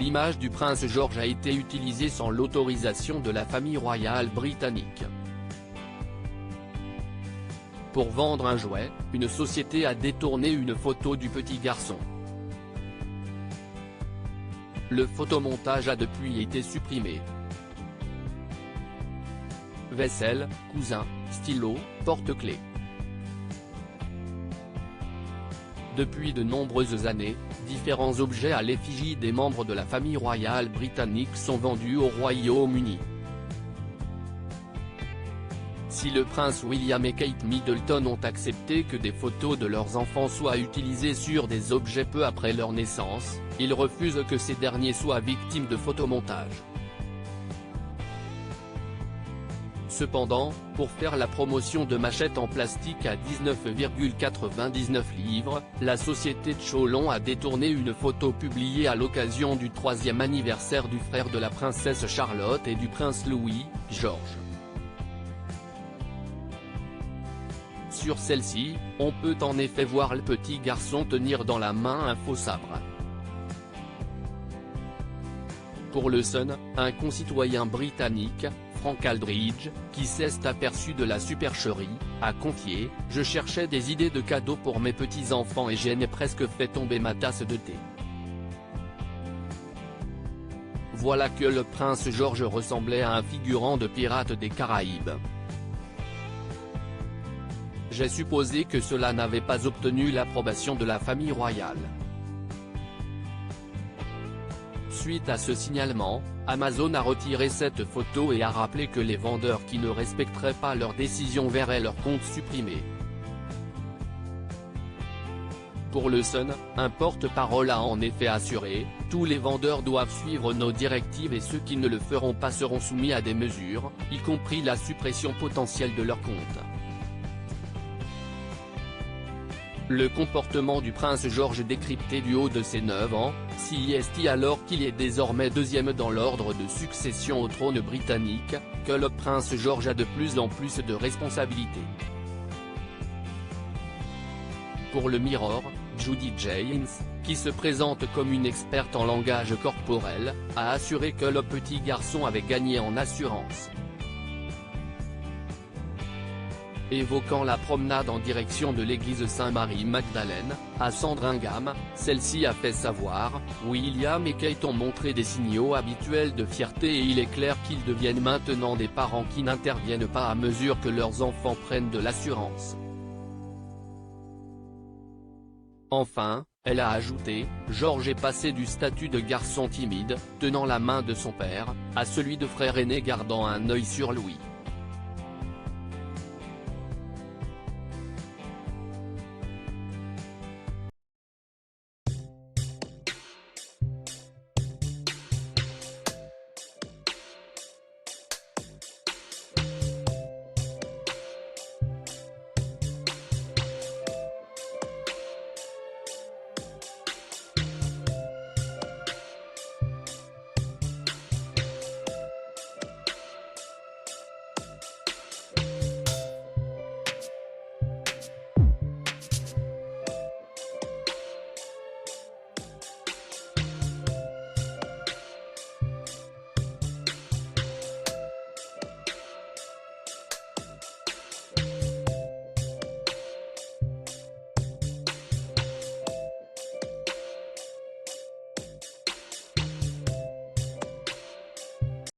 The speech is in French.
l'image du prince George a été utilisée sans l'autorisation de la famille royale britannique. Pour vendre un jouet, une société a détourné une photo du petit garçon. Le photomontage a depuis été supprimé. Vaisselle, cousin, stylo, porte-clés. Depuis de nombreuses années, différents objets à l'effigie des membres de la famille royale britannique sont vendus au Royaume-Uni. Si le prince William et Kate Middleton ont accepté que des photos de leurs enfants soient utilisées sur des objets peu après leur naissance, ils refusent que ces derniers soient victimes de photomontage. Cependant, pour faire la promotion de machettes en plastique à 19,99 livres, la société Cholon a détourné une photo publiée à l'occasion du 3e anniversaire du frère de la princesse Charlotte et du prince Louis, George. Sur celle-ci, on peut en effet voir le petit garçon tenir dans la main un faux sabre. Pour le Sun, un concitoyen britannique, Frank Aldridge, qui s'est aperçu de la supercherie, a confié « Je cherchais des idées de cadeaux pour mes petits-enfants et j'en ai presque fait tomber ma tasse de thé. » Voilà que le prince George ressemblait à un figurant de Pirates des Caraïbes. J'ai supposé que cela n'avait pas obtenu l'approbation de la famille royale. Suite à ce signalement, Amazon a retiré cette photo et a rappelé que les vendeurs qui ne respecteraient pas leur décision verraient leur compte supprimé. Pour le Sun, un porte-parole a en effet assuré « Tous les vendeurs doivent suivre nos directives et ceux qui ne le feront pas seront soumis à des mesures, y compris la suppression potentielle de leur compte. » Le comportement du prince George décrypté du haut de ses 9 ans, CEST alors qu'il est désormais deuxième dans l'ordre de succession au trône britannique, que le prince George a de plus en plus de responsabilités. Pour le Mirror, Judy James, qui se présente comme une experte en langage corporel, a assuré que le petit garçon avait gagné en assurance. Évoquant la promenade en direction de l'église Saint-Marie-Magdalène, à Sandringham, celle-ci a fait savoir « William et Kate ont montré des signaux habituels de fierté et il est clair qu'ils deviennent maintenant des parents qui n'interviennent pas à mesure que leurs enfants prennent de l'assurance. » Enfin, elle a ajouté « George est passé du statut de garçon timide, tenant la main de son père, à celui de frère aîné gardant un œil sur Louis. »